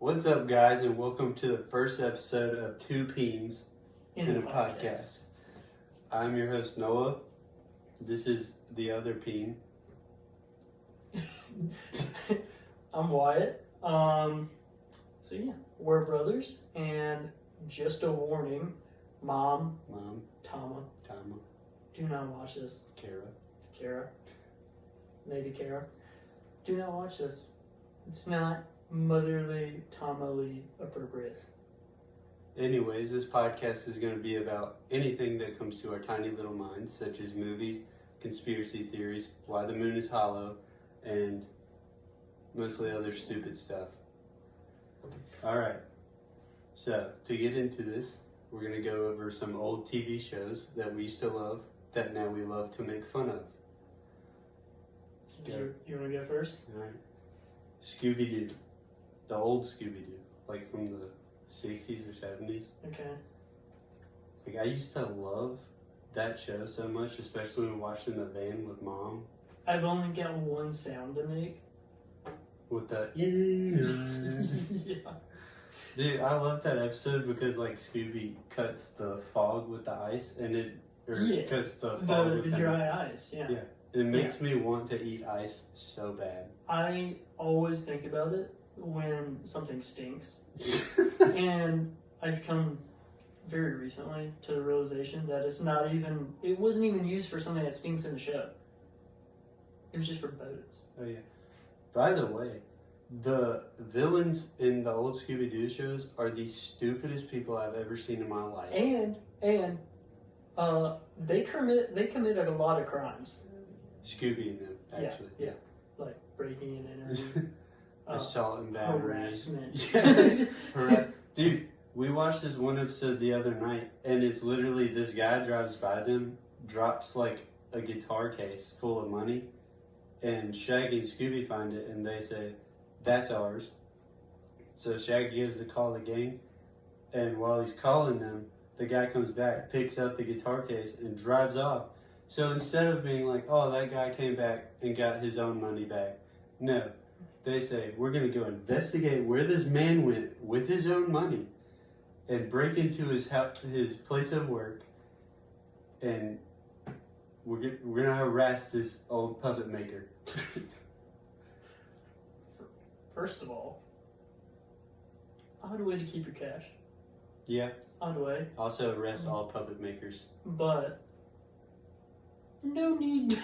What's up, guys, and welcome to the first episode of Two Peens in a Podcast. I'm your host, Noah. This is the other peen. I'm Wyatt. So yeah, we're brothers, and just a warning, Mom, Tama, do not watch this. Kara, maybe Kara, do not watch this. It's not motherly, Tama-ly appropriate. Anyways, this podcast is going to be about anything that comes to our tiny little minds, such as movies, conspiracy theories, why the moon is hollow, and mostly other stupid stuff. Alright, so to get into this, we're going to go over some old TV shows that we used to love, that now we love to make fun of. You want to go first? Alright. Scooby-Doo. The old Scooby-Doo. Like from the 60s or 70s. Okay. Like, I used to love that show so much, especially when watching in the van with Mom. I've only got one sound to make. With the... Yeah. Dude, I love that episode because, like, Scooby cuts the fog with the ice, and it... cuts the fog with the dry ice, yeah. Yeah. It makes me want to eat ice so bad. I always think about it when something stinks. And I've come very recently to the realization that it wasn't even used for something that stinks in the show. It was just for boats. Oh, yeah. By the way, the villains in the old Scooby-Doo shows are the stupidest people I've ever seen in my life. And they commit a lot of crimes. Scooby and them, actually. Yeah. Like breaking and entering. Assault and battery. Harassment. Dude, we watched this one episode the other night, and it's literally this guy drives by them, drops like a guitar case full of money, and Shaggy and Scooby find it, and they say, "That's ours." So Shaggy gives the call to the gang, and while he's calling them, the guy comes back, picks up the guitar case, and drives off. So instead of being like, "Oh, that guy came back and got his own money back," no. They say, "We're going to go investigate where this man went with his own money and break into his place of work, and we're going to harass this old puppet maker." First of all, odd way to keep your cash. Yeah. Odd way. Also arrest all puppet makers. But no need.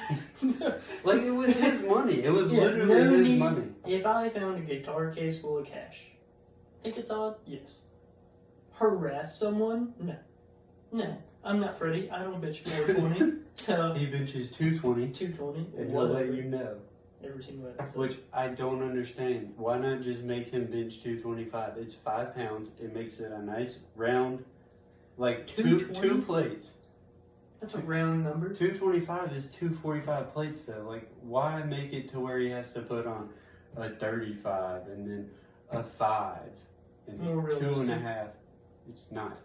Like, it was his money. It was literally his money. If I found a guitar case full of cash, think it's odd? Yes. Harass someone? No. I'm not Freddy. I don't bitch 420. So he benches 220. 220. And he'll let you know. Every single episode. Which I don't understand. Why not just make him bench 225? It's 5 pounds. It makes it a nice round, like two plates. That's a round number. 225 is 245 plates though. Like, why make it to where he has to put on a 35 and then a 5 and More 2.5? It's not.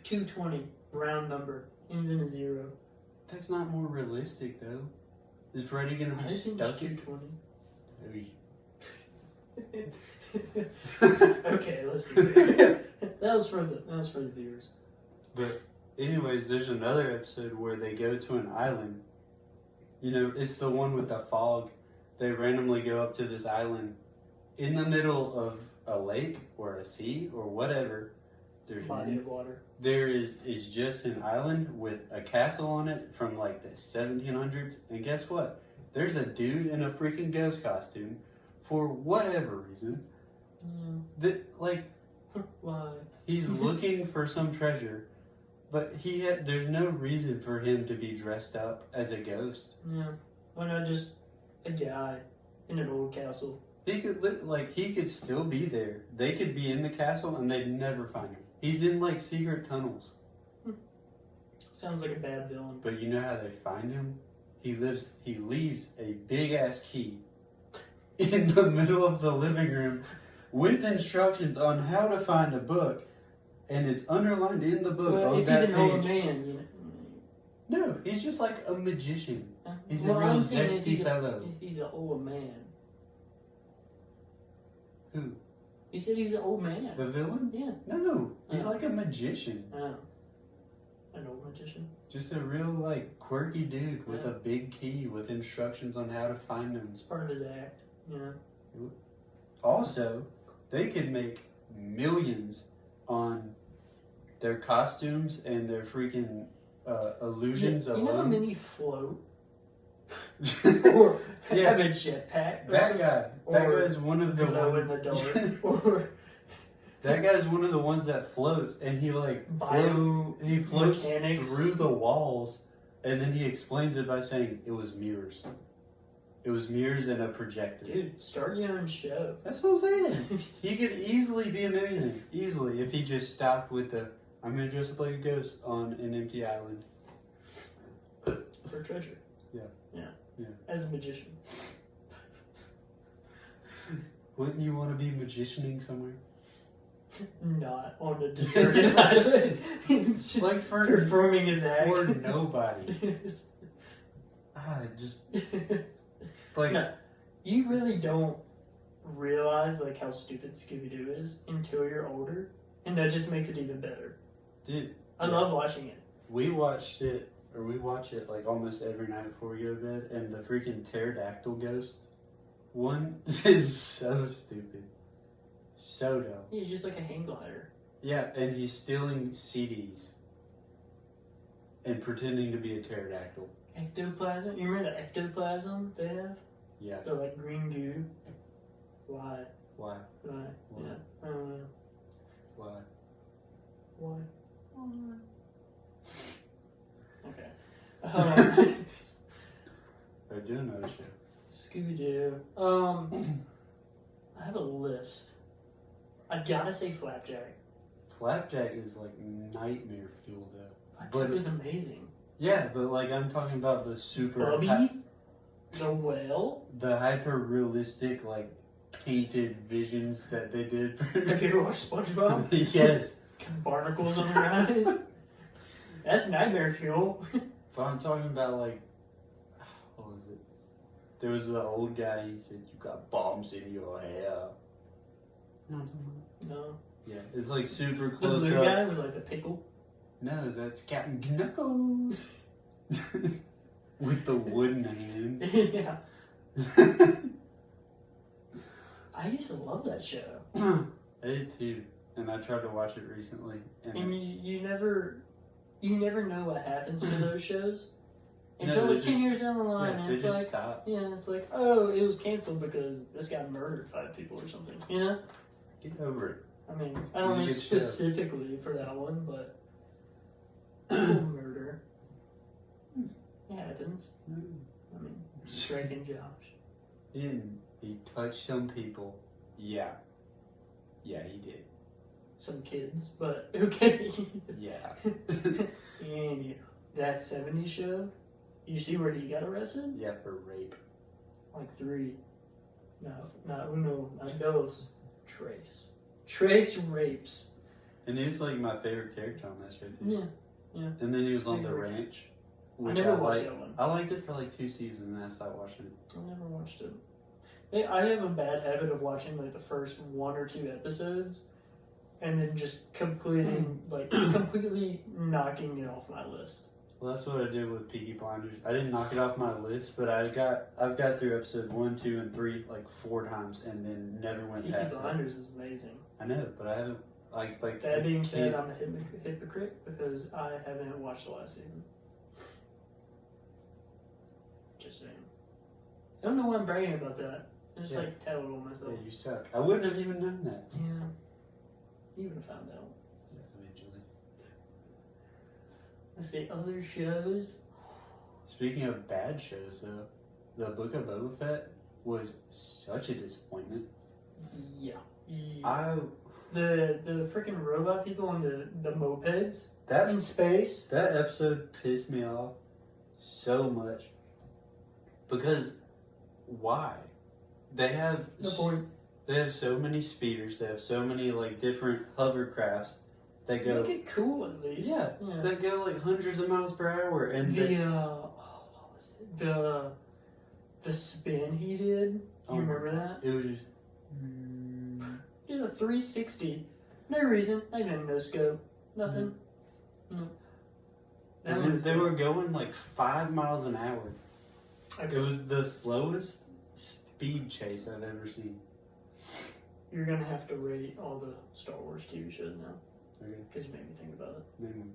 220 round number ends in a 0. That's not more realistic though. Is Freddy gonna be stuck in 220? Okay, let's be fair. That was for the viewers. But anyways, there's another episode where they go to an island. You know, it's the one with the fog. They randomly go up to this island in the middle of a lake or a sea or whatever. There's body of water. There is just an island with a castle on it from like the 1700s. And guess what? There's a dude in a freaking ghost costume for whatever reason. Why? He's looking for some treasure. But there's no reason for him to be dressed up as a ghost. Yeah. Why not just a guy in an old castle? He could still be there. They could be in the castle and they'd never find him. He's in like secret tunnels. Sounds like a bad villain. But you know how they find him? He leaves a big ass key in the middle of the living room with instructions on how to find a book. And it's underlined in the book. Well, if he's an old man, you know. No, he's just like a magician. He's well, a real I'm saying zesty fellow. If he's an old man. Who? You said he's an old man. The villain? Yeah. No, he's Oh. like a magician. Oh. An old magician. Just a real, like, quirky dude with Yeah. a big key with instructions on how to find them. It's part of his act, you know. Also, they could make millions on their costumes and their freaking illusions You know how alone. many float? Or Yeah. have a jetpack? That guy. That or guy's one of the glow in the dark. Or That guy's one of the ones that floats, and he like he floats biomechanics. through the walls, and then he explains it by saying it was mirrors. It was mirrors and a projector. Dude, start your own show. That's what I'm saying. He could easily be a millionaire, easily, if he just stopped with the "I'm gonna dress up like a ghost" on an empty island. For treasure. Yeah. As a magician. Wouldn't you want to be magicianing somewhere? Not on a deserted island. It's just Like for performing his act. or nobody. Just like No, you really don't realize like how stupid Scooby-Doo is until you're older, and that just makes it even better. dude. I love watching it. We watch it like almost every night before we go to bed, and the freaking pterodactyl ghost one is so stupid. So dumb. He's just like a hang glider. Yeah, and he's stealing CDs and pretending to be a pterodactyl. Ectoplasm. You remember the ectoplasm they have? Yeah. They're like green goo. Why? Why? Why? Why? Yeah. I don't know. Why? Why? Okay. They're doing another show. Scooby-Doo. I have a list. I've got to say Flapjack. Flapjack is like nightmare fuel though. Flapjack But was amazing. yeah, but like I'm talking about the super Bubby, the whale. the hyper realistic like painted visions that they did. Have you ever watched SpongeBob? Yes. Barnacles on your eyes. That's nightmare fuel. But I'm talking about like, what was it? There was the old guy. He said, "You got bombs in your hair." No, No. yeah, it's like super The close blue up. guy with like the pickle. No, that's Captain Knuckles with the wooden hands. Yeah. I used to love that show. I did too, and I tried to watch it recently. And you never know what happens to those shows No, until they like 10 just- years down the line, Yeah, and they it's just like, stop. yeah, it's like, oh, it was canceled because this guy murdered 5 people or something. You know? Get over it. I mean, I don't It know was a good show. specifically for that one, but murder. It happens. I mean, Drake and Josh. He touched some people. Yeah. Yeah, he did. Some kids, but okay. Yeah. And that 70s show, you see where he got arrested? Yeah, for rape. Like 3. No, not Uno, not dos. Trace. Trace rapes. And he was like my favorite character on that show too. Yeah. And then he was on the Favorite. ranch. I Which never watched liked. that one. I liked it for like 2 seasons and then I stopped watching it. I never watched it. Hey, I have a bad habit of watching like the first 1 or 2 episodes and then just completing, like, completely knocking it off my list. Well, that's what I did with Peaky Blinders. I didn't knock it off my list, but I've got through episode 1, 2, and 3 like 4 times and then never went Peaky past it. Blinders is amazing. I know, but I haven't like. That being said, can't- I'm a hypocrite because I haven't watched the last season. Just saying. I don't know why I'm bragging about that. I just Yeah. like tattled on myself. Yeah, you suck. I wouldn't have even known that. Yeah. You would have found out. Eventually. Let's see, other shows. Speaking of bad shows, though, the Book of Boba Fett was such a disappointment. Yeah. The The freaking robot people on the mopeds that in space. that episode pissed me off so much because why? They have No point. They have so many speeders. They have so many like different hovercrafts that go. Make it cool at least. Yeah, Yeah. that go like hundreds of miles per hour, and What was it? The spin he did. You Oh, remember that? it was just. Did a 360. No reason. I didn't no scope. Nothing. No. And then they were going like 5 miles an hour. Okay. It was the slowest speed chase I've ever seen. You're gonna have to rate all the Star Wars TV shows now. Okay. Because you made me think about it. Name them.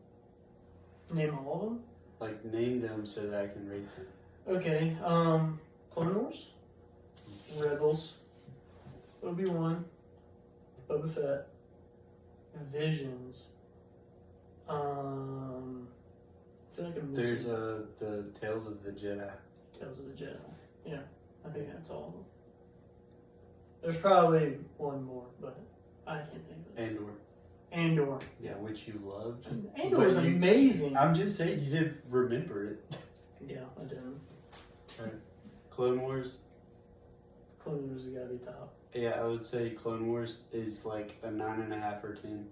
Name all of them? Like, name them so that I can rate them. Okay, Clone Wars, Rebels, Obi-Wan, Boba Fett, Visions, I feel like I'm There's missing the Tales of the Jedi. Tales of the Jedi. Yeah, I think that's all of them. There's probably one more, but I can't think of it. Andor. Yeah, which you loved. Andor was amazing. I'm just saying you didn't remember it. Yeah, I didn't. Right. Clone Wars. Clone Wars has got to be top. Yeah, I would say Clone Wars is like a 9.5 or 10.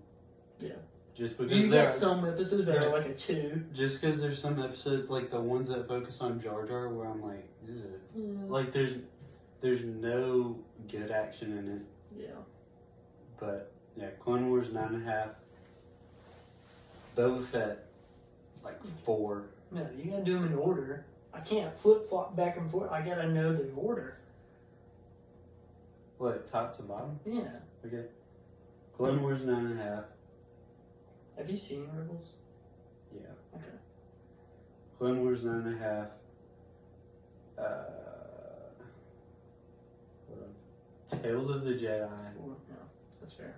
Yeah. Just because You got some episodes that are like a 2. Just because there's some episodes like the ones that focus on Jar Jar where I'm like, ugh. Like there's no good action in it. Yeah. But yeah, Clone Wars 9.5. Boba Fett like 4. No, you gotta do them in order. I can't flip flop back and forth. I gotta know the order. What, top to bottom? Yeah. Okay. Clone Wars 9.5. Have you seen Rebels? Yeah. Okay. Clone Wars 9.5. Hold on. Tales of the Jedi. No, that's fair.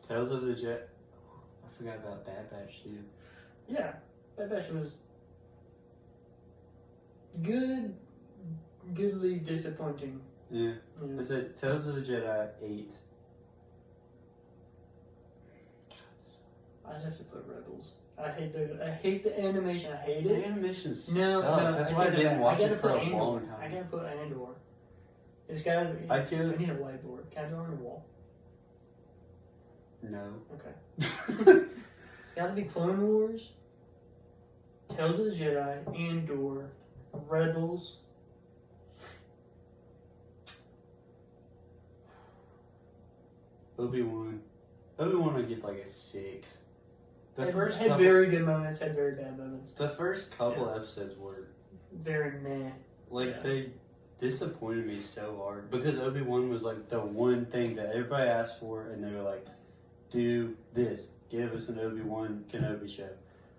Tales of the Jedi. I forgot about Bad Batch too. Yeah, Bad Batch was goodly disappointing. Yeah. I said Tales of the Jedi 8. I'd have to put Rebels. I hate the animation. I hate The it. animation sucks. No, That's why I didn't watch it for a long time. I gotta put Andor. It's gotta be. I need a whiteboard. Can I draw on the wall? No. Okay. It's gotta be Clone Wars, Tales of the Jedi, Andor, Rebels. Obi-Wan. Obi-Wan would get like a 6. Had very good moments, had very bad moments. The first couple episodes were very meh. Like they disappointed me so hard because Obi-Wan was like the one thing that everybody asked for, and they were like, "Do this, give us an Obi-Wan Kenobi show,"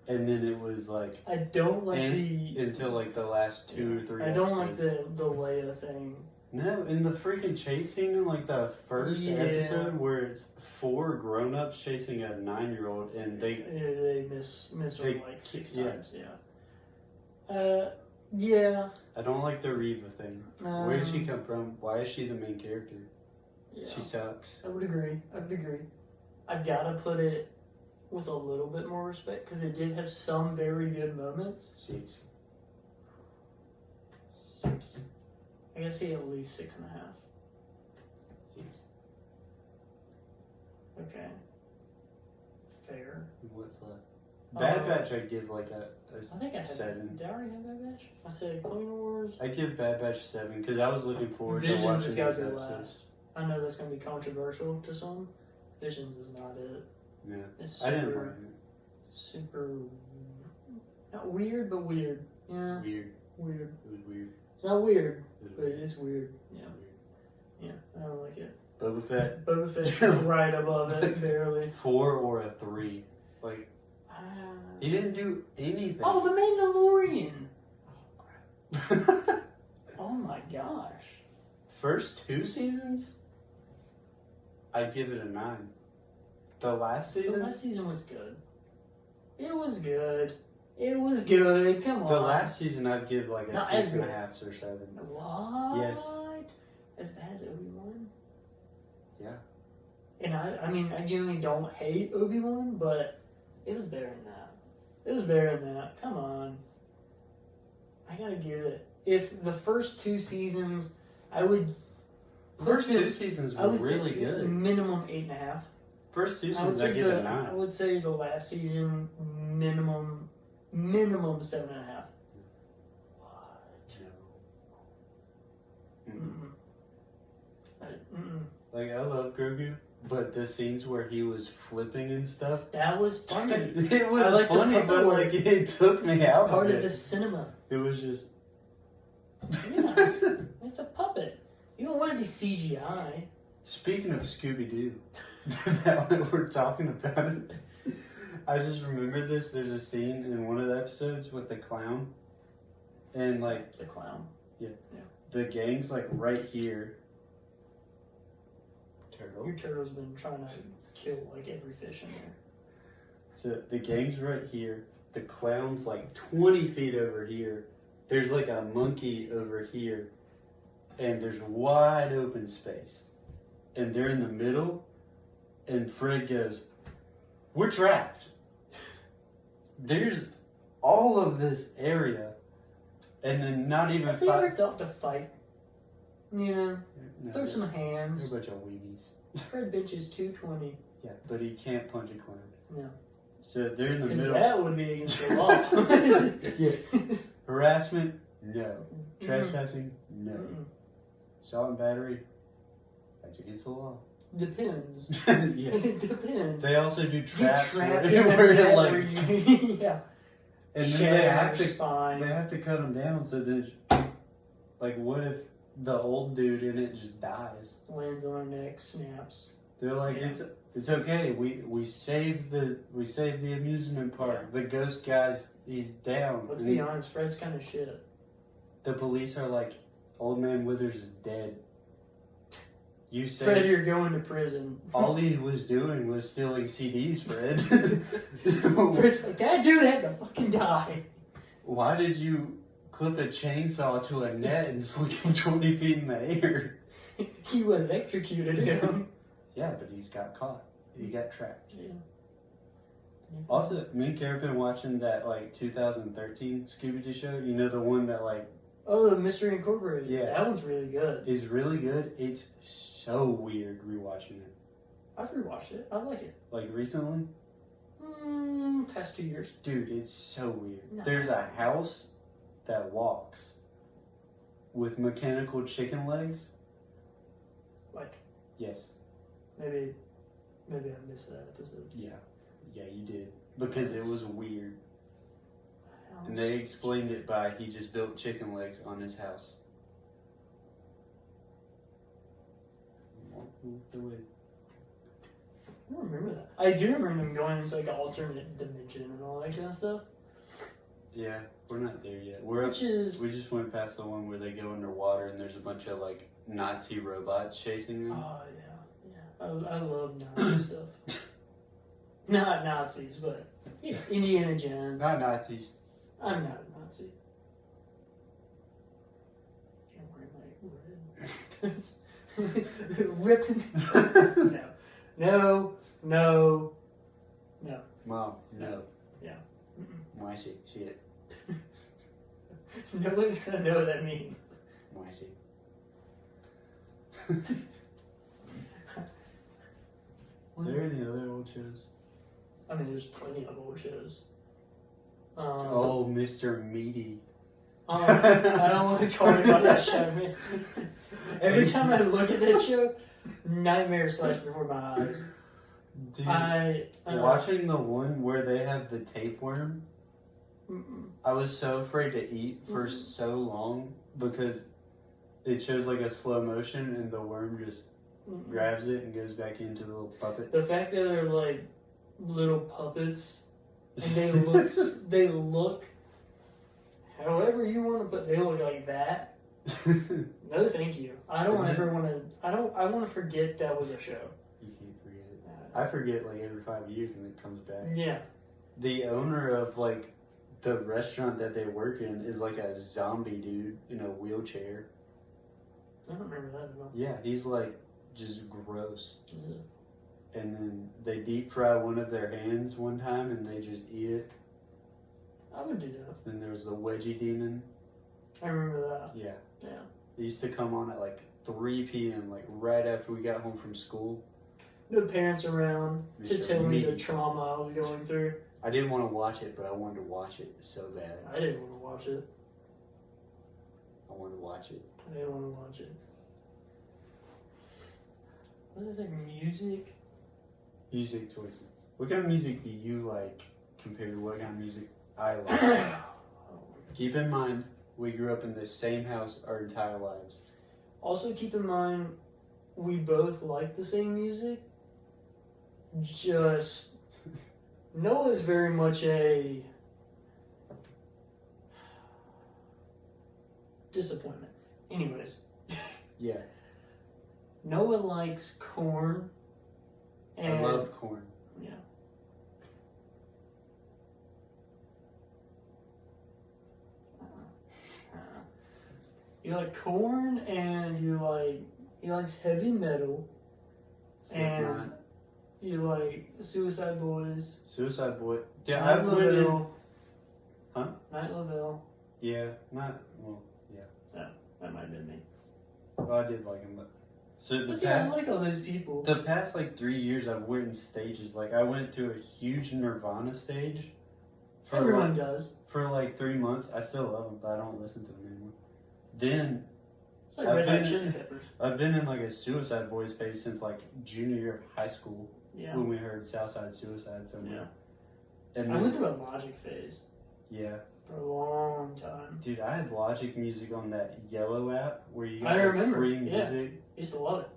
and then it was like I don't like until like the last 2 or 3. I don't like the Leia thing. No, in the freaking chase scene in like the first episode where it's 4 grown-ups chasing a 9-year-old and they miss her like 6 times. Yeah. I don't like the Reva thing. Where did she come from? Why is she the main character? Yeah. She sucks. I would agree. I've got to put it with a little bit more respect because it did have some very good moments. 6. I gotta say at least 6.5. 6. Okay. Fair. What's left? Bad Batch I'd give like a I think I had 7. Did I already have Bad Batch? I said Clone Wars. I give Bad Batch 7 because I was looking forward to Visions watching has those got to be episodes. last. I know that's gonna be controversial to some. Visions is not it. Yeah. It's I didn't like it. Super. Not weird, but weird. Yeah. Weird. Weird. It was weird. It's not weird, It was but weird. it's weird. Yeah. Yeah. I don't like it. Boba Fett. Boba Fett's right above it, barely. 4 or a 3. Like he didn't do anything. Oh, the Mandalorian. Oh crap. Oh my gosh. First 2 seasons, I'd give it a 9. The last season? The last season was good. It was good. It was good. Come on. The last season I'd give like a Not 6.5 or 7. What? Yes. As bad as Obi-Wan? Yeah. And I mean, I genuinely don't hate Obi-Wan, but it was better than that. It was better than that. Come on. I gotta give it. If the first 2 seasons, I would. First 2 seasons were really good. Minimum 8.5. First 2 seasons, I give it a 9. I would say the last season, minimum 7.5. What? No. Mm-mm. Like, I love Grogu, but the scenes where he was flipping and stuff, That was funny. it was I like the funny, puppet but work. like it took me It's out part of of it. the cinema. It was just. Yeah, it's a puppet. You don't want to be CGI. Speaking of Scooby Doo, now that we're talking about it, I just remember this. There's a scene in one of the episodes with the clown, and like The clown. the gang's like right here. Turtle. Your turtle's been trying to kill like every fish in there. So the gang's right here. The clown's like 20 feet over here. There's like a monkey over here. And there's wide open space. And they're in the middle. And Fred goes, "We're trapped." There's all of this area. And then not even Have you ever thought to fight? You know, No, throw some they're hands. a bunch of weenies. Fred benches 220. Yeah, but he can't punch a clown. No. So they're in the Because middle. that would be against the law. Yeah. Harassment? No. Mm. Trespassing? No. Mm-mm. Assault and battery? That's against the law. Depends. Yeah. It depends. They also do traps trap where, them where at like, where you- yeah. and then Shatter they have their to spine. cut them down. So then, like, what if the old dude in it just dies? Lands on their neck, snaps. They're like, Yeah. it's okay. We saved the amusement park. Yeah. The ghost guy's he's down. Let's And be honest, Fred's kind of shit. the police are like, Old Man Withers is dead. You Fred, said you're going to prison. all he was doing was stealing CDs, Fred. Fred's like, that dude had to fucking die. Why did you clip a chainsaw to a net and sling him 20 feet in the air? You electrocuted him. Yeah, but he's got caught. He got trapped. Yeah. Also, me and Kara been watching that like 2013 Scooby Doo show. You know, the one that like Oh, the Mystery Incorporated. Yeah. That one's really good. is really good. It's so weird rewatching it. I've rewatched it. I like it. Like recently, Past 2 years. dude, it's so weird. No. There's a house that walks with mechanical chicken legs. Like, Yes. maybe I missed that episode. Yeah, you did because it was weird. And they explained it by he just built chicken legs on his house. Walked away. I don't remember that. I do remember them going into like an alternate dimension and all that kind of stuff. Yeah, we're not there yet. We're up, Which is we just went past the one where they go underwater and there's a bunch of like Nazi robots chasing them. oh yeah. I love Nazi stuff. Not Nazis, but you know, Indiana Jones. Not Nazis. I'm not a Nazi. Can't wear my red. Ripping. No. Mom, no. Yeah. Why see it? Nobody's gonna know what that means. Why see? Is there any other old shows? I mean, there's plenty of old shows. Oh, Mr. Meaty. I don't want to talk about that show, man. Every time I look at that show, nightmares flash before my eyes. Dude, I watching the one where they have the tapeworm, mm-mm. I was so afraid to eat for so long because it shows like a slow motion and the worm just grabs it and goes back into the little puppet. The fact that they're like little puppets and they look however you want to put. They look like that. No, thank you. I don't ever want to. I want to forget that was a show. You can't forget it. I forget like every 5 years and it comes back. Yeah. The owner of like the restaurant that they work in is like a zombie dude in a wheelchair. I don't remember that at all. Yeah, he's like just gross. Yeah. And then they deep fry one of their hands one time and they just eat it. I would do that. Then there was the wedgie demon. I remember that. Yeah. Yeah. It used to come on at like 3 p.m. like right after we got home from school. No parents around to Mr. tell me the Meat. trauma I was going through. I didn't want to watch it, but I wanted to watch it so bad. I didn't want to watch it. I wanted to watch it. I didn't want to watch it. what is it? Music. Music choices. What kind of music do you like compared to what kind of music I like? Keep in mind, we grew up in the same house our entire lives. Also, keep in mind, we both like the same music. Just Noah's very much a disappointment. Anyways, Yeah, Noah likes Korn. And I love Korn. Yeah. You like Korn, and he likes heavy metal, and Slipknot. you like Suicide Boys. Suicide Boy. Yeah, Night I've went in. Lavelle. Huh? Night Lavelle. Yeah, not well. Yeah. That might have been me. Well, I did like him, but so the But yeah, I past like all those people. the past like 3 years, I've went in stages. Like I went to a huge Nirvana stage. Everyone does. For like 3 months. I still love them, but I don't listen to them anymore. Then It's like I've Red Hot been- Chili Peppers. I've been in like a Suicide Boys phase since like junior year of high school Yeah. when we heard Southside Suicide so much. Yeah. And I then, went through a Logic phase yeah, for a long time. dude, I had Logic music on that Yellow app where you got I like, remember, free yeah. music. I used to love it.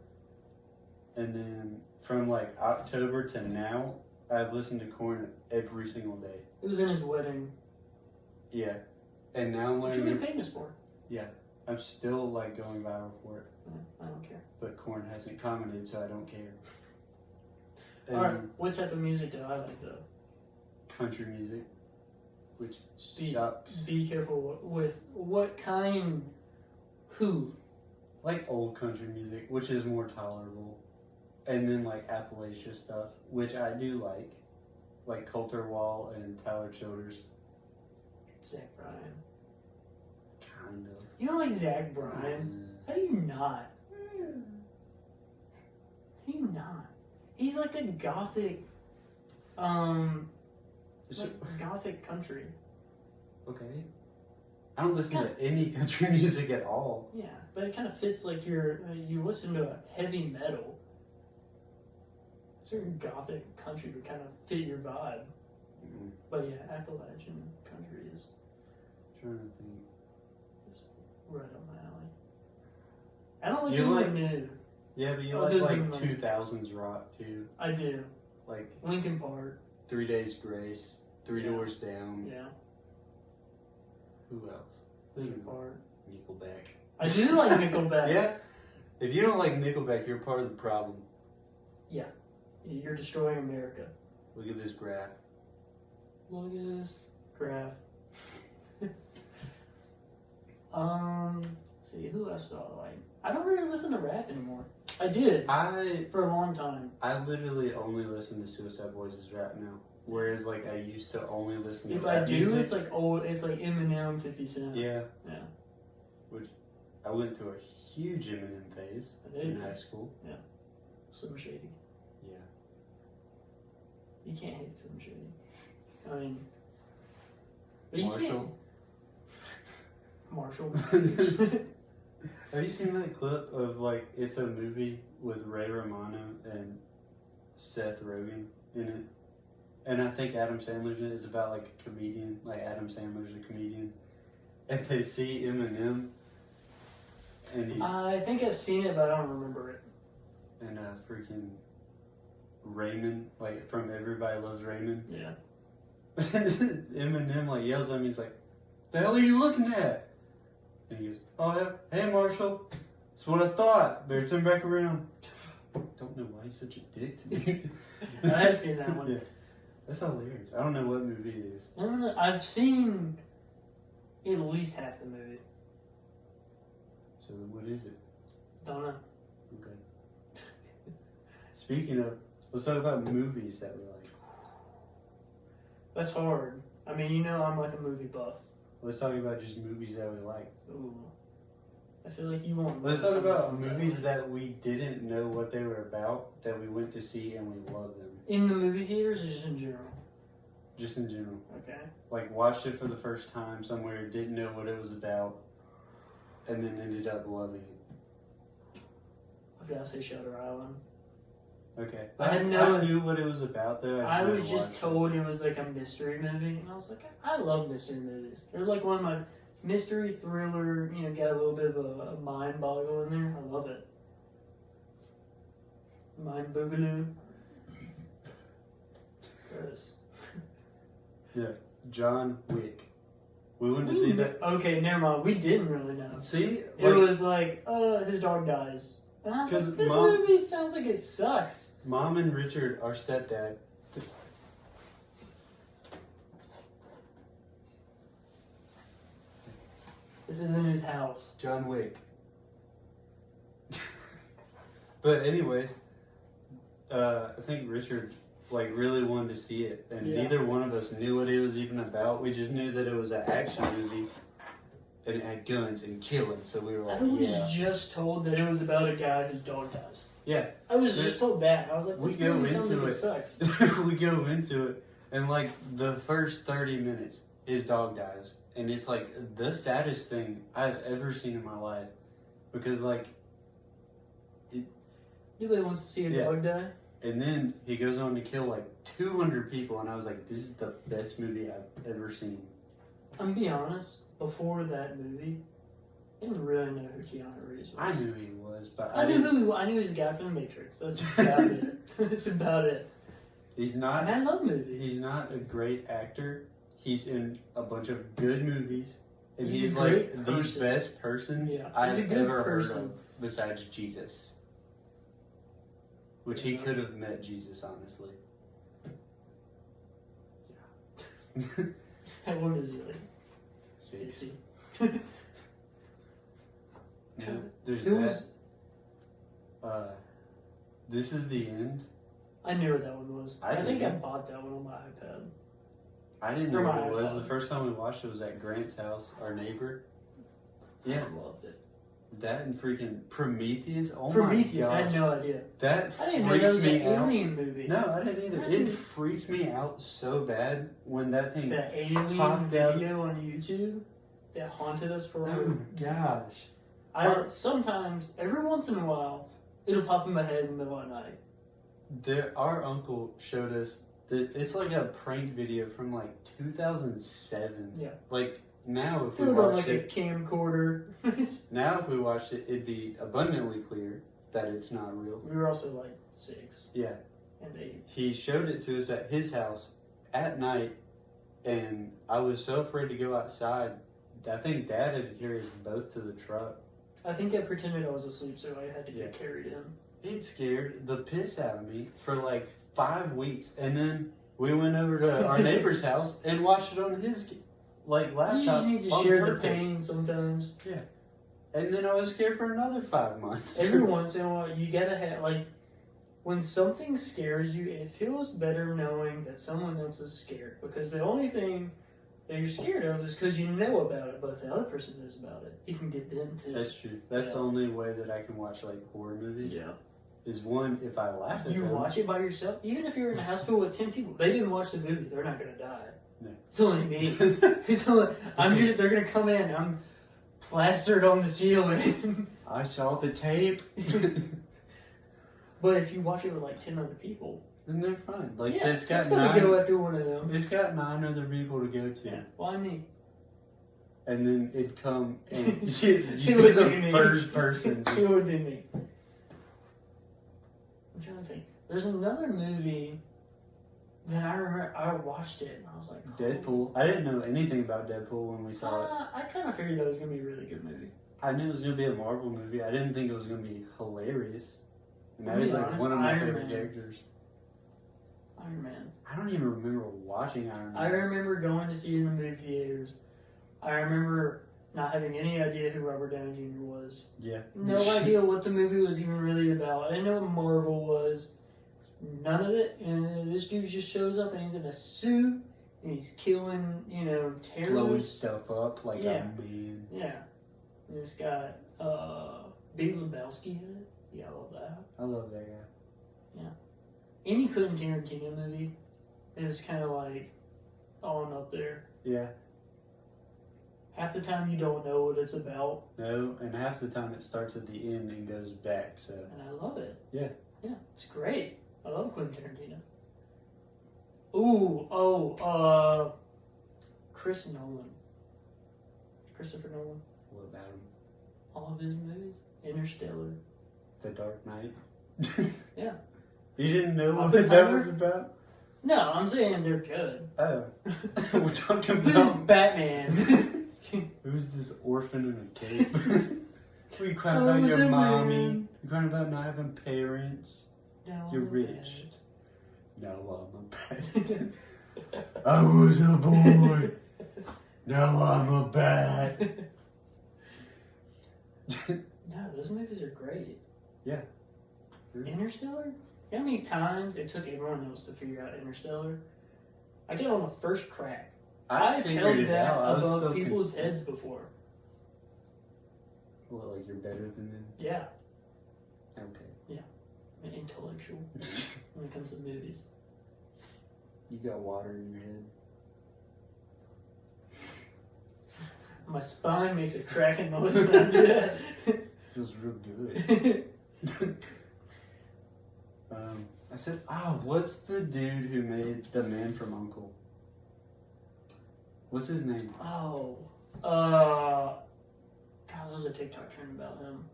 And then from like October to now, I've listened to Korn every single day. It was in his wedding. Yeah, and now I'm What you learning. been famous for? I'm still like going viral for it, I don't care. but Korn hasn't commented, so I don't care. And Alright, what type of music do I like though? country music, which Be- sucks. Be careful with what kind. Who? Like old country music, which is more tolerable, and then like Appalachia stuff, which I do like Coulter Wall and Tyler Childers, Zach Bryan. kind of. You don't like Zach Bryan? How do you not? How do you not? He's like a gothic, gothic country. Okay. I don't listen to any country music at all. Yeah, but it kind of fits like you listen to a heavy metal. Certain gothic country would kind of fit your vibe. Mm, But yeah, Appalachian country is trying to think. right up my alley. I don't like You like- anything new. Yeah, but you Other like than, like- 2000s rock too, I do. like Linkin Park. 3 Days Grace, Three Yeah. Doors Down. Yeah. Who else? Linkin Park. Nickelback. I do like Nickelback. Yeah. If you don't like Nickelback, you're part of the problem. You're destroying America. Look at this graph. Look at this graph. See, who else do I like? I don't really listen to rap anymore. I did I for a long time. literally only listen to Suicide Boys' rap now. Whereas like I used to only listen to If rap I do, music. it's like Eminem, 50 Cent. Yeah. Yeah. Which I went through a huge Eminem phase I did. in high school. Slim Shady. Yeah. You can't hate Slim Shady. I mean, but you Marshall. can't. Marshall. Have you seen that clip of like it's a movie with Ray Romano and Seth Rogen in it? And I think Adam Sandler's in it. It's about like a comedian, like Adam Sandler's a comedian. And they see Eminem and he's I think I've seen it, but I don't remember it. and freaking Raymond, like from Everybody Loves Raymond. Yeah. Eminem like yells at me, he's like, "The hell are you looking at?" And he goes, "Oh yeah, hey Marshall, that's what I thought. Better turn back around." Don't know why he's such a dick to me. I have seen that one. Yeah, that's hilarious. I don't know what movie it is. No, I've seen at least half the movie. So what is it? Don't know. Okay. Speaking of, let's talk about movies that we like. That's hard. I mean, you know I'm like a movie buff. Let's talk about just movies that we like. Ooh. I feel like you won't. Let's know talk some about of the ones I movies like. that we didn't know what they were about, that we went to see and we loved them. In the movie theaters or just in general? Just in general. Okay. Like, watched it for the first time somewhere, didn't know what it was about, and then ended up loving it. I've got to say Shutter Island. Okay. I knew what it was about though. I was never just watched told it was like a mystery movie, and I was like, I love mystery movies. They're like one of my mystery thriller. You know, got a little bit of a mind boggle in there. I love it. Mind boogaloo. Yes. Yeah, John Wick. We went to see that. Okay, never mind. We didn't really know. See, It was like, his dog dies. And I was like, this movie sounds like it sucks. Mom and Richard, our stepdad. This is in his house. John Wick. But anyways, I think Richard really wanted to see it, and neither one of us knew what it was even about. We just knew that it was an action movie, and it had guns and killing. So we were like, I was just told that it was about a guy whose dog dies. Yeah. I was just told that. I was like, this movie sounds like it sucks. We go into it, and the first 30 minutes, his dog dies, and it's the saddest thing I've ever seen in my life, because nobody wants to see a dog die. And then he goes on to kill 200 people, and I was like, this is the best movie I've ever seen. I'm gonna be honest, before that movie, I didn't really know who Keanu Reeves was. I knew he was, but I knew he was a guy from The Matrix. That's about it. That's about it. He's not. And I love movies. He's not a great actor. He's in a bunch of good movies, and he's the best person I've ever heard of besides Jesus. Which he could have met Jesus, honestly. Yeah. How old is he? 60. 60. There's that. This Is the End. I knew what that one was. I think I bought that one on my iPad. I didn't know what it was. The first time we watched it was at Grant's house, our neighbor. Yeah. I loved it. That and freaking Prometheus. Oh Prometheus, my gosh. I had no idea. I didn't know that was an alien movie. No, I didn't either. It freaked me out so bad when that thing that alien popped video on YouTube that haunted us for Oh gosh. Sometimes, every once in a while, it'll pop in my head in the middle of the night. Our uncle showed us that it's like a prank video from 2007. Yeah. Now, if we Put it on watched a camcorder. Now, if we watched it, it'd be abundantly clear that it's not real. We were also 6. Yeah. And 8. He showed it to us at his house at night, and I was so afraid to go outside. I think Dad had to carry us both to the truck. I think I pretended I was asleep, so I had to get carried in. It scared the piss out of me for 5 weeks, and then we went over to our neighbor's house and watched it on his laptop. You just need to share the pain sometimes. Yeah. And then I was scared for another 5 months. Every once in a while, you gotta have, when something scares you, it feels better knowing that someone else is scared. Because the only thing that you're scared of is because you know about it, but if the other person knows about it, you can get them too. That's true. That's the only way that I can watch horror movies. Yeah. Is one, if I laugh at them. You watch it by yourself, even if you're in a house full with 10 people, they didn't watch the movie, they're not gonna die. No. It's only me. They're gonna come in, I'm plastered on the ceiling. I saw the tape. But if you watch it with 10 other people, then they're fine. it's gonna go after one of them. It's got 9 other people to go to. Yeah. Why me? And then it'd come and you'd be the first person. It would be me. I'm trying to think. There's another movie that I remember. I watched it and I was like, Deadpool. I didn't know anything about Deadpool when we saw it. I kind of figured that was gonna be a really good movie. I knew it was gonna be a Marvel movie. I didn't think it was gonna be hilarious. And that was one of my favorite characters. Iron Man. I don't even remember watching Iron Man. I remember going to see it in the movie theaters. I remember not having any idea who Robert Downey Jr. was. Yeah. No idea what the movie was even really about. I didn't know what Marvel was. None of it. And this dude just shows up and he's in a suit and he's killing, terrorists. Blowing stuff up like a man. Yeah. And it's got Big Lebowski in it. Yeah, I love that. I love that guy. Yeah. Any Quentin Tarantino movie is kind of on up there. Yeah. half the time you don't know what it's about. No, and half the time it starts at the end and goes back. So. And I love it. Yeah. Yeah, it's great. I love Quentin Tarantino. Ooh, Christopher Nolan. What about him? All of his movies. Interstellar. The Dark Knight. Yeah. You didn't know what that was about? No, I'm saying they're good. Oh. We're talking about Batman. who's this orphan in a cave? We crying about your mommy. You crying about not having parents. No, You're I'm rich. No, I'm a bat. I was a boy. Now I'm a bat. No, those movies are great. Yeah. Interstellar? You know how many times it took everyone else to figure out Interstellar? I did it on the first crack. I've held that above people's heads before. What, like you're better than them? Yeah. Okay. Yeah. I'm intellectual when it comes to movies. You got water in your head. My spine makes a cracking noise when I do that. Feels real good. I said, what's the dude who made The Man from U.N.C.L.E.? What's his name? Oh. God, there was a TikTok trend about him.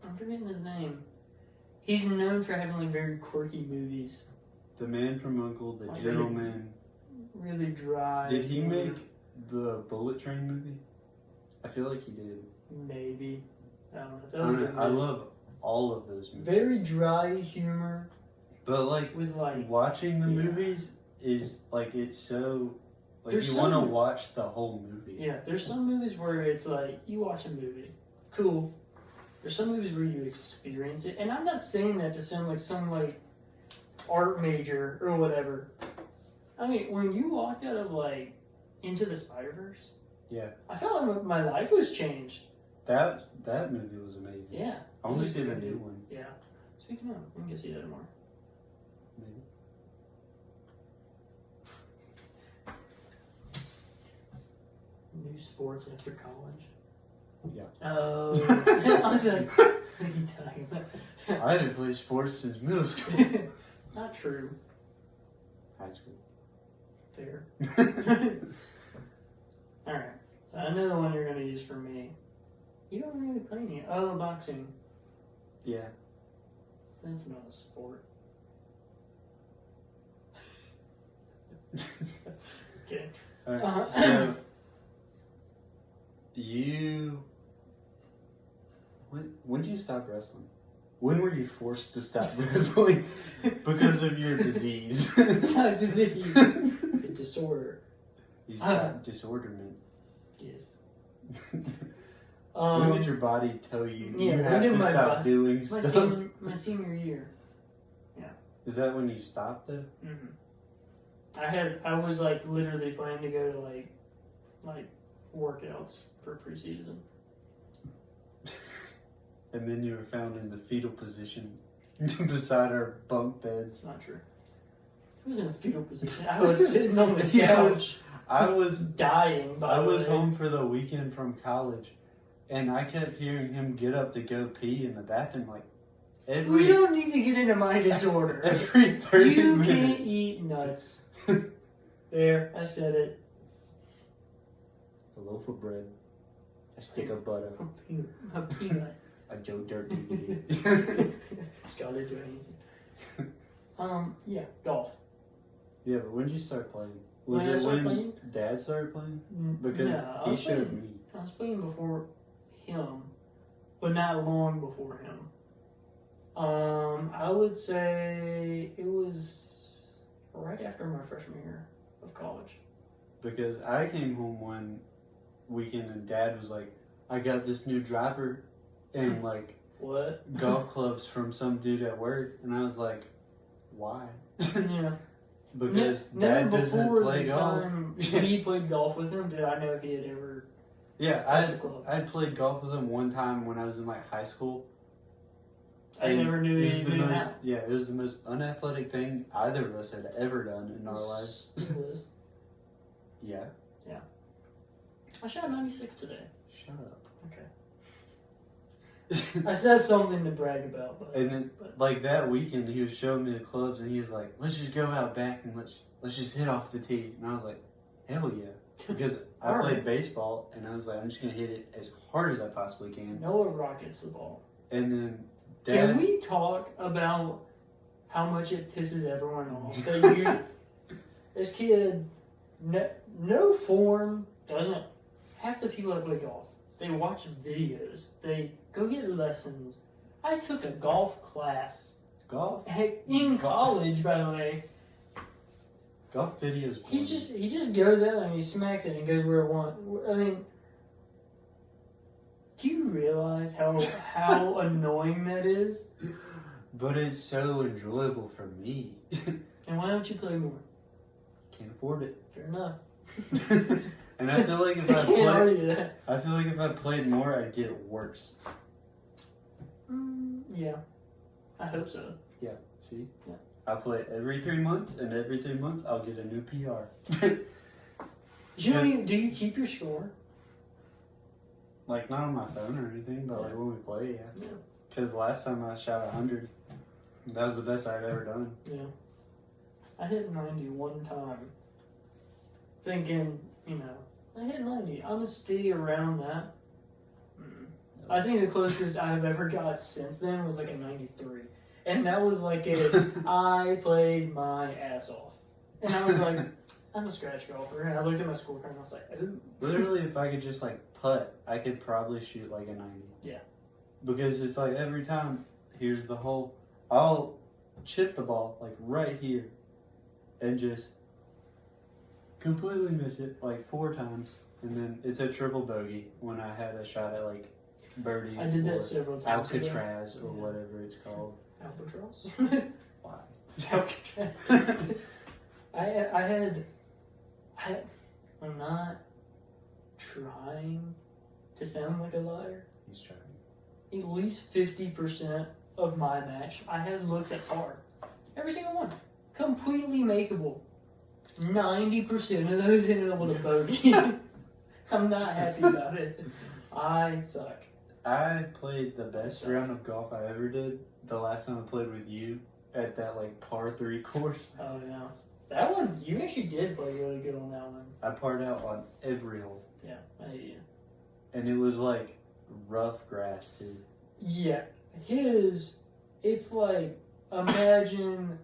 I'm forgetting his name. He's known for having like very quirky movies. The Man from U.N.C.L.E., The Gentleman. Really dry. Did he make the Bullet Train movie? I feel like he did. Maybe. I don't know. I love all of those movies. Very dry humor. But like with like watching the movies is like it's so like you want to watch the whole movie. Yeah, there's some movies where it's like you watch a movie, cool. There's some movies where you experience it, and I'm not saying that to sound like some like art major or whatever. I mean, when you walked out of like Into the Spider-Verse, yeah, I felt like my life was changed. That movie was amazing. Yeah, I want to see the new one. Yeah. Speaking of, we can go see that tomorrow. Maybe. New sports after college. Yeah. Oh, I was like, what are you talking about? I haven't played sports since middle school. Not true. High school. Fair. Alright, so I know the one you're going to use for me. You don't really play any. Oh, boxing. Yeah. That's not a sport. Okay. Alright, so when did you stop wrestling? When were you forced to stop wrestling because of your disease? It's not a disease. It's a disorder. He's got disorderment. Yes. When did your body tell you you have to stop doing stuff? My senior year. Yeah. Is that when you stopped though? Mm-hmm. I was like literally planning to go to like workouts for preseason. And then you were found in the fetal position beside our bunk beds. Not true. I was in a fetal position. I was sitting on the couch. I was dying. I was home for the weekend from college, and I kept hearing him get up to go pee in the bathroom like we don't need to get into my disorder. Every 30 minutes. You can't eat nuts. There, I said it. A loaf of bread, a stick of butter, a peanut. A Joe Dirt DVD. Scarlett Johansson. Yeah, golf. Yeah, but when did you start playing? Was it when Dad started playing? Because he showed me. I was playing before him, but not long before him. I would say it was right after my freshman year of college. Because I came home one weekend and Dad was like, I got this new driver and like what golf clubs from some dude at work, and I was like, why? Yeah. Because Dad doesn't play golf. When he played golf with him, did I know if he had ever? Yeah, I'd played golf with him one time when I was in like high school. I never knew he did that. Yeah, it was the most unathletic thing either of us had ever done in our lives. It was. Yeah. I shot 96 today. Shut up. Okay. I said something to brag about, but And then, like that weekend, he was showing me the clubs, and he was like, "Let's just go out back and let's just hit off the tee." And I was like, "Hell yeah!" Because I All played right. baseball, and I was like, "I'm just gonna hit it as hard as I possibly can." Noah rockets the ball. And then, Can we talk about how much it pisses everyone off that you, this kid, no form, doesn't. Half the people that play golf, they watch videos, they go get lessons. I took a golf class. golf In college, by the way. golf videos. He just goes out and he smacks it and goes where it wants. I mean, do you realize how annoying that is? But it's so enjoyable for me. And why don't you play more? Can't afford it. Fair enough. And I feel like if I can't argue that. I feel like if I played more, I'd get worse. Yeah, I hope so. Yeah. See. Yeah. I play every 3 months, and every 3 months I'll get a new PR. Do you keep your score? Like not on my phone or anything, but like when we play, yeah. Yeah. Because last time I shot 100. That was the best I'd ever done. Yeah. I hit 90 one time. Thinking, I hit 90. I'm gonna stay around that. I think the closest I've ever got since then was like a 93. And that was like I played my ass off. And I was like, I'm a scratch golfer. And I looked at my scorecard and I was like, ooh. Literally, if I could just like putt, I could probably shoot like a 90. Yeah. Because it's like every time, here's the hole. I'll chip the ball like right here and just completely miss it like 4 times. And then it's a triple bogey when I had a shot at like birdie. I did that several times. Alcatraz or whatever it's called. Albatross? Why? Alcatraz. I'm not trying to sound like a liar. He's trying. At least 50% of my match, I had looks at par. Every single one. Completely makeable. 90% of those ended up with a bogey. I'm not happy about it. I suck. I played the best round of golf I ever did the last time I played with you at that like par 3 course. Oh yeah. That one, you actually did play really good on that one. I parred out on every hole. Yeah, I hate you. And it was like rough grass too. Yeah. It's like, imagine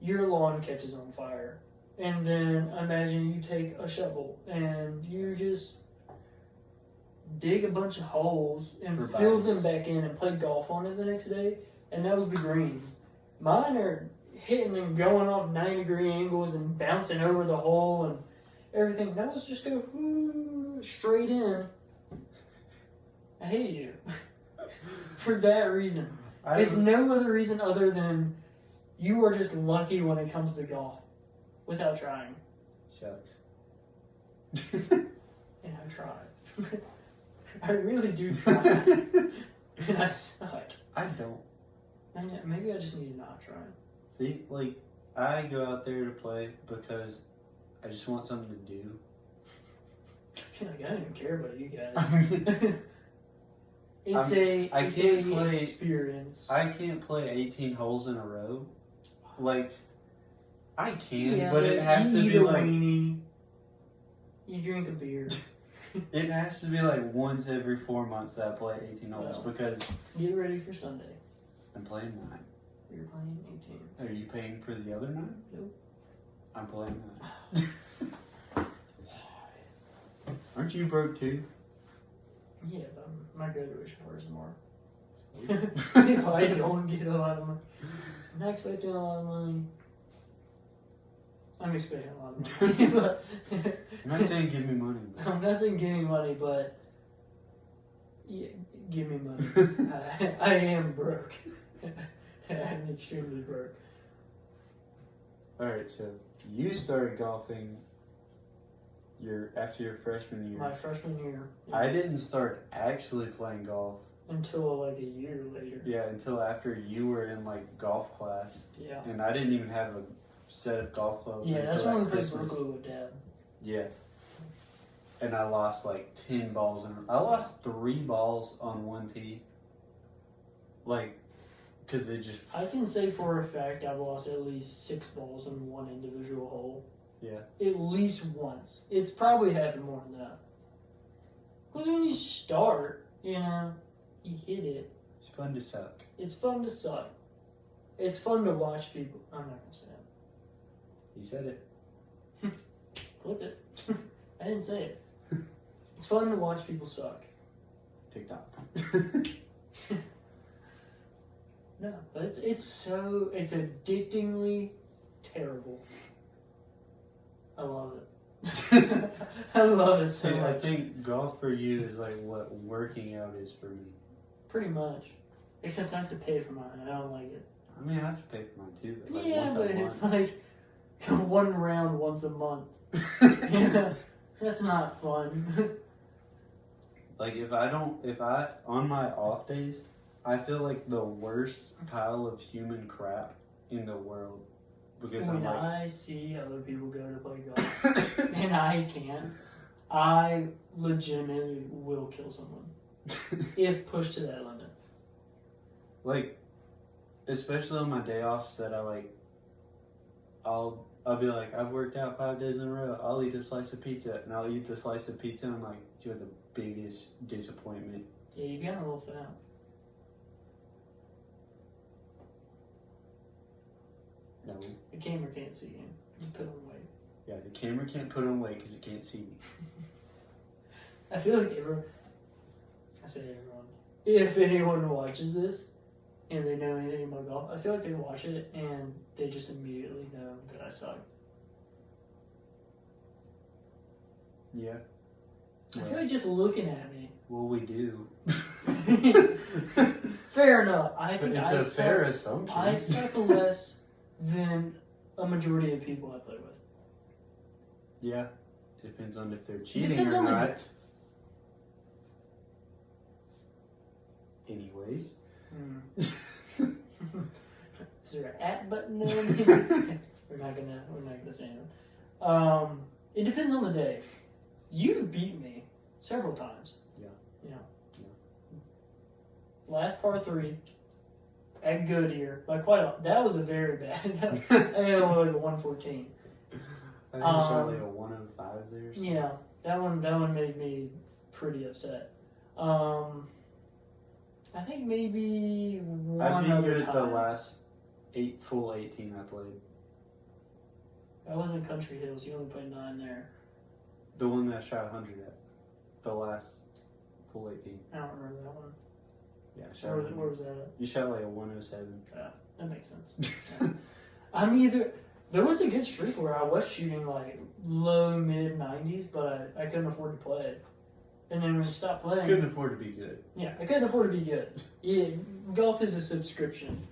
your lawn catches on fire. And then imagine you take a shovel and you just dig a bunch of holes and fill them back in and play golf on it the next day. And that was the greens. Mine are hitting and going off 90-degree angles and bouncing over the hole and everything. That was just go straight in. I hate you. For that reason. It's no other reason other than you are just lucky when it comes to golf. Without trying. Shucks. And I try. I really do try. And I suck. I don't. Maybe I just need to not try. See, like, I go out there to play because I just want something to do. Like, I don't even care about you guys. It's an experience. I can't play 18 holes in a row. Like, I can, but it has to be like... weenie, you drink a beer. It has to be like once every 4 months that I play 18 holes because... Get ready for Sunday. I'm playing 9. You're playing 18. Are you paying for the other 9? Nope. I'm playing 9. Aren't you broke too? Yeah, but my graduation party is tomorrow. If I don't get a lot of money. I'm not expecting a lot of money. I'm expecting a lot of money, but... I'm not saying give me money. But... I'm not saying give me money, but... Yeah, give me money. I am broke. I'm extremely broke. Alright, so you started golfing after your freshman year. My freshman year. Yeah. I didn't start actually playing golf. Until like a year later. Yeah, until after you were in like golf class. Yeah. And I didn't even have a set of golf clubs. Yeah, that's when we played Brooklyn with Dad. Yeah. and I lost like 10 balls. I lost 3 balls on one tee. Like, because it just. I can say for a fact I've lost at least 6 balls in one individual hole. Yeah. At least once. It's probably happened more than that. Because when you start, you hit it. It's fun to suck. It's fun to suck. It's fun to watch people. I'm not going to say it. He said it. Clip it. I didn't say it. It's fun to watch people suck. TikTok. No, but it's addictingly terrible. I love it. I love it so See, much. I think golf for you is like what working out is for me. Pretty much. Except I have to pay for mine. I don't like it. I mean, I have to pay for mine too. But like Yeah, once but a it's month. like one round once a month. Yeah, that's not fun. Like if I on my off days, I feel like the worst pile of human crap in the world because When I'm like, I see other people go to play golf and I can't, I legitimately will kill someone if pushed to that limit. like, especially on my day offs that I like, I'll be like, I've worked out 5 days in a row. I'll eat a slice of pizza, and I'll eat the slice of pizza, and I'm like, you're the biggest disappointment. Yeah, you've gotten a little fat. No. The camera can't see you. You put on weight. Yeah, the camera can't put on weight because it can't see me. I feel like I say everyone. If anyone watches this and they know anything about golf, I feel like they watch it and they just immediately know that I suck. Yeah. I feel like just looking at me. Well, we do. Fair enough. I think It's a fair assumption. I suck less than a majority of people I play with. Yeah. Depends on if they're cheating Depends or on the- not. Anyways. Is there an at button there? We're not gonna say that. It depends on the day. You've beat me several times. Yeah. Last par 3 at Goodyear, like that was a very bad. I think it was like a 114. I think it's only a 105 there. So. Yeah, that one made me pretty upset. I think maybe one I beat you other at time. the last full 18 I played. That was in Country Hills. You only played 9 there. The one that I shot 100 at. The last full 18. I don't remember that one. Yeah, I shot Where was that at? You shot like a 107. Yeah, that makes sense. Yeah. There was a good streak where I was shooting like low mid 90s, but I couldn't afford to play it. And then when we stopped playing, Couldn't afford to be good. yeah, I couldn't afford to be good. Yeah, golf is a subscription.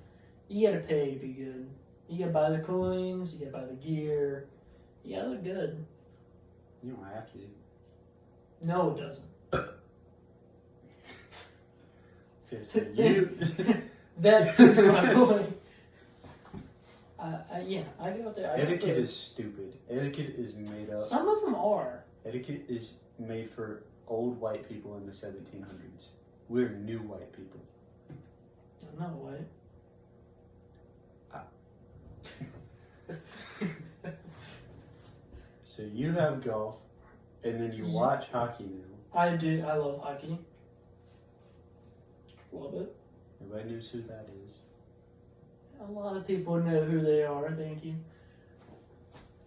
You gotta pay to be good. You gotta buy the coins. You gotta buy the gear. You gotta look good. You don't have to. No, it doesn't. Okay, so you. That proves my point. I go out there. Etiquette is stupid. Etiquette is made up. Some of them are. Etiquette is made for old white people in the 1700s. We're new white people. I'm not white. So you have golf, and then you watch hockey now. I do. I love hockey. Love it. Everybody knows who that is. A lot of people know who they are. Thank you.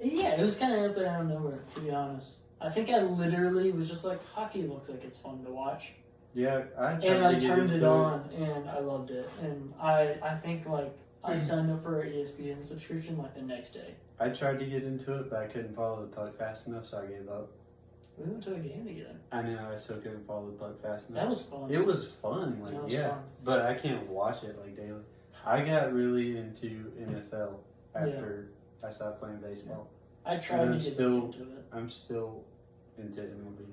Yeah, it was kind of up out of nowhere, to be honest. I think I literally was just like, hockey looks like it's fun to watch. Yeah, I turned it on, and I loved it. And I think, like, I signed up for an ESPN subscription, like, the next day. I tried to get into it, but I couldn't follow the puck fast enough, so I gave up. We went to a game together. I know, I still couldn't follow the puck fast enough. That was fun. It was fun, like, That was yeah. fun. But I can't watch it, like, daily. I got really into NFL after I stopped playing baseball. I tried to get into it. I'm still into MLB.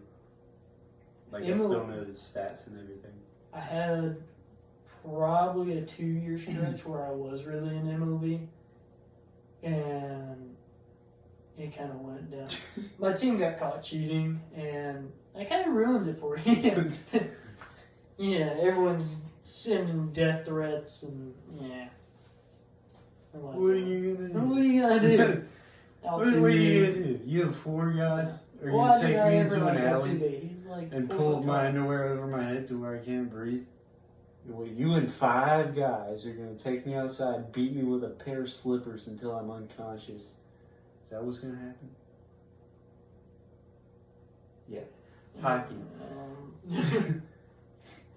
Like, I MLB still know the stats and everything. I had probably a 2-year stretch where I was really in MLB. And it kind of went down. My team got caught cheating, and that kind of ruins it for you. Yeah, everyone's sending death threats, and yeah. Like, What are you gonna do? What are you gonna do? What are you gonna do? You have 4 guys? Are you gonna take me into an alley like and pull my underwear over my head to where I can't breathe? Well, you and 5 guys are gonna take me outside, beat me with a pair of slippers until I'm unconscious. Is that what's gonna happen? Yeah. Hockey.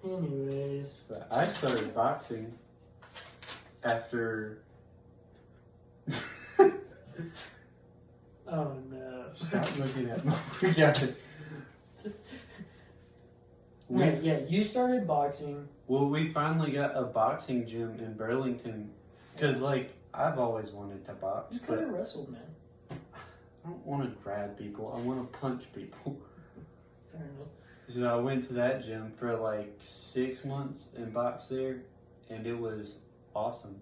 Anyways. But I started boxing after. Oh no. Stop looking at me. We got it. Yeah, you started boxing. Well, we finally got a boxing gym in Burlington. Because, like, I've always wanted to box. You could have wrestled, man. I don't want to grab people. I want to punch people. Fair enough. So I went to that gym for like 6 months and boxed there. And it was awesome.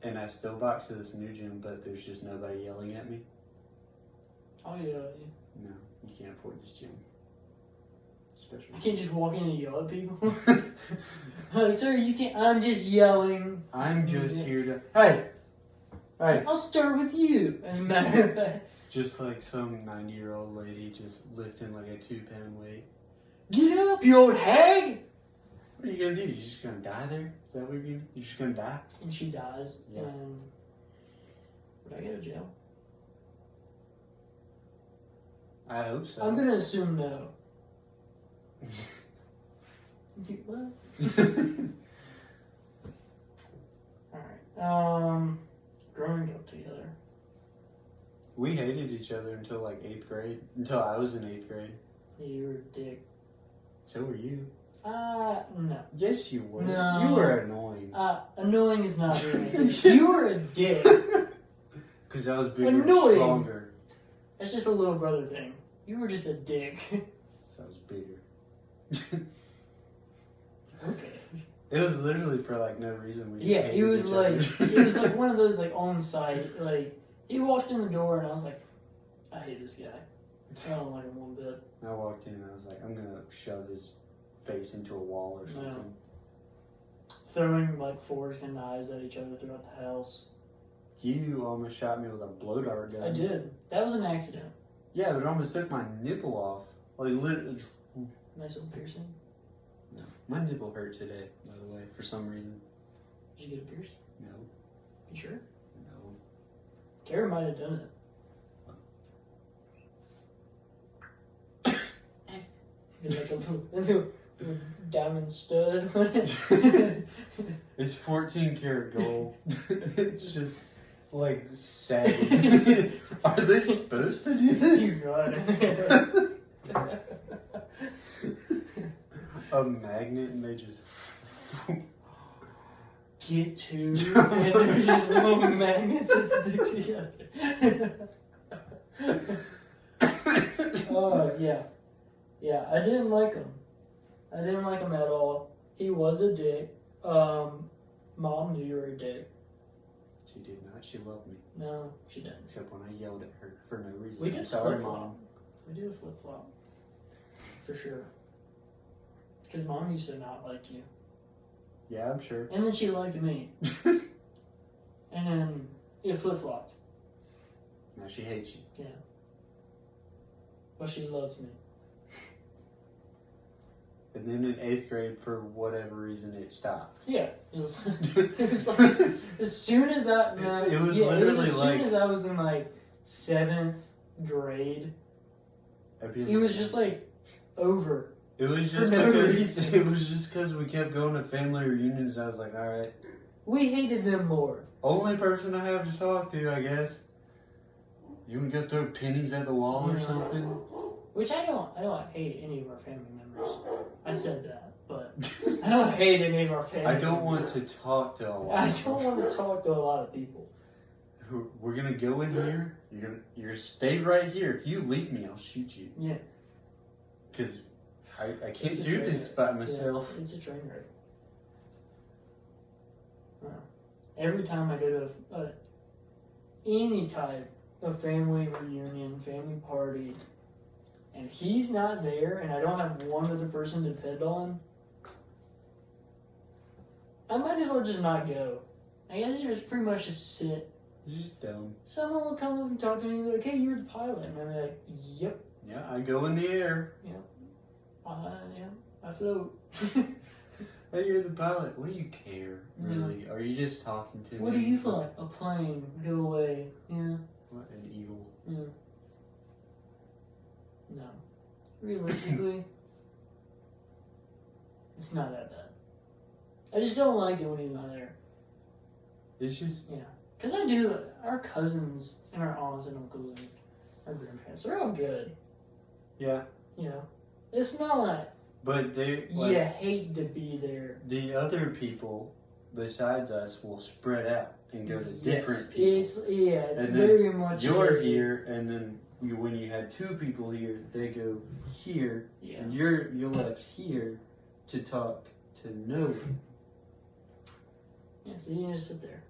And I still box at this new gym, but there's just nobody yelling at me. Oh yeah. No, you can't afford this gym. Special. You can't just walk in and yell at people. Like, sir, you can't. I'm just yelling. I'm just here to. Hey! Hey! I'll start with you. As a matter of fact. Just like some 90-year-old lady just lifting like a 2-pound weight. Get up, you old hag! What are you gonna do? You just gonna die there? Is that what you're just gonna die? And she dies. Yeah. And would I go to jail? I hope so. I'm gonna assume no. What? Alright. Growing up together. We hated each other until like 8th grade. Until I was in 8th grade. Yeah, you were a dick. So were you. No. Yes, you were. No. You were annoying. Annoying is not really a dick. You were a dick. Because I was bigger Annoying. and stronger. That's just a little brother thing. You were just a dick. So I was bigger. Okay. It was literally for like no reason. We just Yeah, hated it was each like other. it was like one of those like on site. Like he walked in the door and I was like, I hate this guy. I don't like him one bit. I walked in and I was like, I'm gonna shove his face into a wall or something. No. Throwing like forks and knives at each other throughout the house. You almost shot me with a blow dart gun. I did. That was an accident. Yeah, but it almost took my nipple off. Like literally. Nice little piercing. No, my nipple hurt today. By the way, for some reason. Did you get it pierced? No. You sure? No. Kara might have done it. Did like a little diamond stud. It's 14 karat gold. It's just like sagging. Are they supposed to do this? You got it. A magnet and they just get two, and they're just little magnets that stick together. Oh, yeah. Yeah, I didn't like him. I didn't like him at all. He was a dick. Mom knew you were a dick. She did not. She loved me. No, she didn't. Except when I yelled at her for no reason. We I'm did sorry, flip-flop. Mom. We did a flip-flop. For sure. Because Mom used to not like you. Yeah, I'm sure. And then she liked me. And then it flip-flopped. Now she hates you. Yeah. But she loves me. And then in 8th grade, for whatever reason, it stopped. Yeah. It was like, as soon as I... No, It was yeah, literally as like... soon as I was in like 7th grade, it was just like over. It was just no because reason. it was just because we kept going to family reunions. And I was like, all right, We hated them more. only person I have to talk to, I guess. You can go throw pennies at the wall or Yeah. something. Which I don't hate any of our family members. I said that, but I don't hate any of our family I don't members. want to talk to a lot. I of don't them. want to talk to a lot of people. We're gonna go in here. You're gonna stay right here. If you leave me, I'll shoot you. Yeah. Because I can't It's a do train this wreck. by myself. Yeah, it's a train wreck. Every time I go to any type a family reunion, family party, and he's not there, and I don't have one other person to depend on, I might as well just not go. I guess just pretty much just sit. It's just dumb. Someone will come up and talk to me like, "Hey, you're the pilot," and I'm like, "Yep." Yeah, I go in the air. Yeah, I float. Hey, you're the pilot. What do you care, really? Are you just talking to me? What do you fly? A plane. Go away. Yeah. What an eagle. Yeah. No. Realistically, it's not that bad. I just don't like it when he's not there. It's just... Yeah. Because I do, our cousins and our aunts and uncles and our grandparents, they're all good. Yeah. You know? It's not like... But they... Like, you hate to be there. The other people, besides us, will spread out and go to different people. It's very much... You're here, and then when you had two people here, they go here, and you're left here to talk to no one. Yeah, so you just sit there.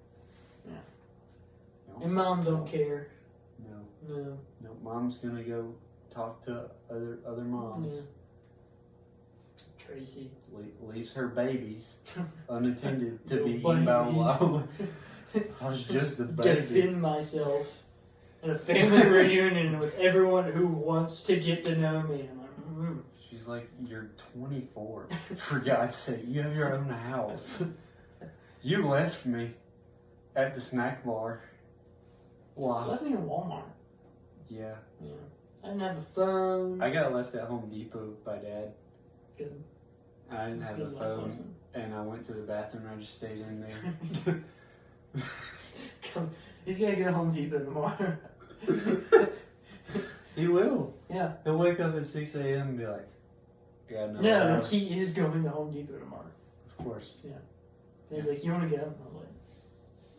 Yeah. No. And mom don't care. No, mom's gonna go talk to other moms. Yeah. Tracy. Leaves her babies unattended to Little be eaten by a wild. I was just a baby. Defend myself at a family reunion with everyone who wants to get to know me. I'm like, She's like, you're 24. For God's sake, you have your own house. You left me at the snack bar. Wow. Left me in Walmart. Yeah. Yeah. I didn't have a phone. I got left at Home Depot by Dad. Good. I didn't have a phone, and I went to the bathroom. And I just stayed in there. He's gonna go to Home Depot tomorrow. He will. Yeah. He'll wake up at 6 a.m. and be like, "Yeah, no, he is going to Home Depot tomorrow." Of course. Yeah. And he's like, "You want to go?" And I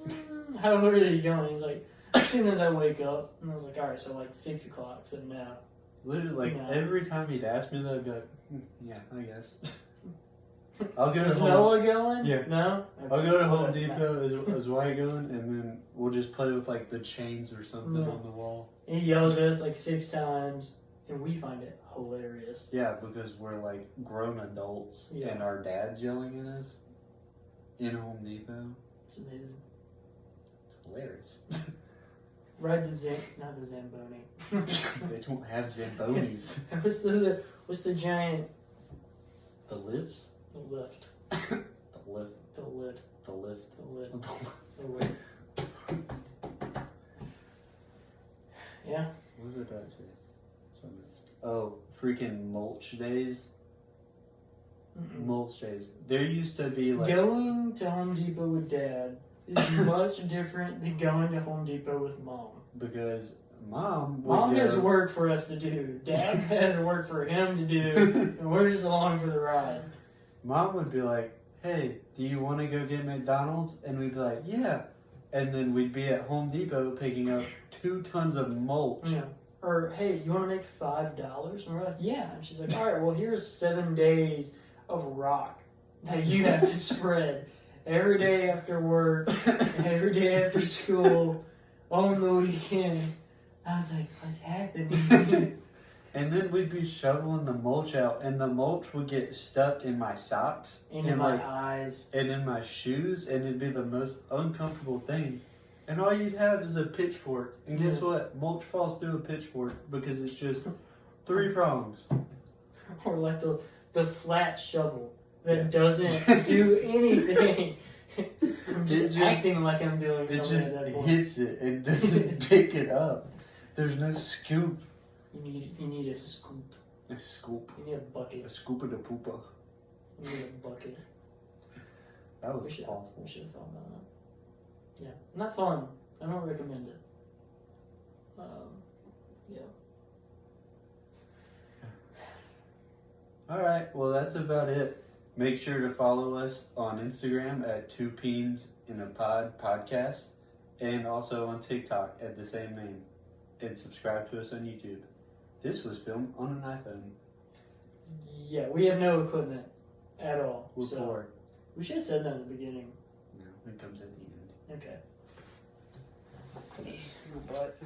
was like, "How early are you going?" He's like, "As soon as I wake up." And I was like, "All right, so like 6 o'clock." So no. Literally, No. every time he'd ask me that, I'd be like, "Yeah, I guess." I'll go to Is Home. Noah going? Yeah. No? Okay. I'll go to Home Depot as White going, and then we'll just play with like the chains or something on the wall. And he yells at us like 6 times, and we find it hilarious. Yeah, because we're like grown adults, and our dad's yelling at us in Home Depot. It's amazing. It's hilarious. Ride not the Zamboni. They don't have Zambonis. What's the giant? The lifts? The lift. The lift. The lid. The lift. The lid. The The lid. Yeah. What was I about to say? Oh, freaking mulch days. Mulch days. There used to be like... Going to Home Depot with Dad is much different than going to Home Depot with Mom. Because Mom has work for us to do. Dad has work for him to do. And we're just along for the ride. Mom would be like, "Hey, do you want to go get McDonald's?" And we'd be like, "Yeah." And then we'd be at Home Depot picking up 2 tons of mulch. Yeah. Or, "Hey, you want to make $5?" And we're like, "Yeah." And she's like, "All right, well, here's 7 days of rock that you have to spread every day after work, and every day after school, on the weekend." I was like, "What's happening?" And then we'd be shoveling the mulch out, and the mulch would get stuck in my socks, and in my eyes, and in my shoes, and it'd be the most uncomfortable thing. And all you'd have is a pitchfork, and guess what? Mulch falls through a pitchfork because it's just 3 prongs. Or like the flat shovel that doesn't do anything. I'm just acting like I'm doing something. It just at that point. hits it and doesn't pick it up. There's no scoop. You need a scoop. A scoop. You need a bucket. A scoop of the poopa. You need a bucket. That was awful. We should have thought about that. Yeah. Not fun. I don't recommend it. Yeah. Alright, well that's about it. Make sure to follow us on Instagram at 2 Peens in a Pod podcast, and also on TikTok at the same name. And subscribe to us on YouTube. This was filmed on an iPhone. Yeah, we have no equipment at all. We're poor. We should have said that in the beginning. No, it comes at the end. Okay. Your butt.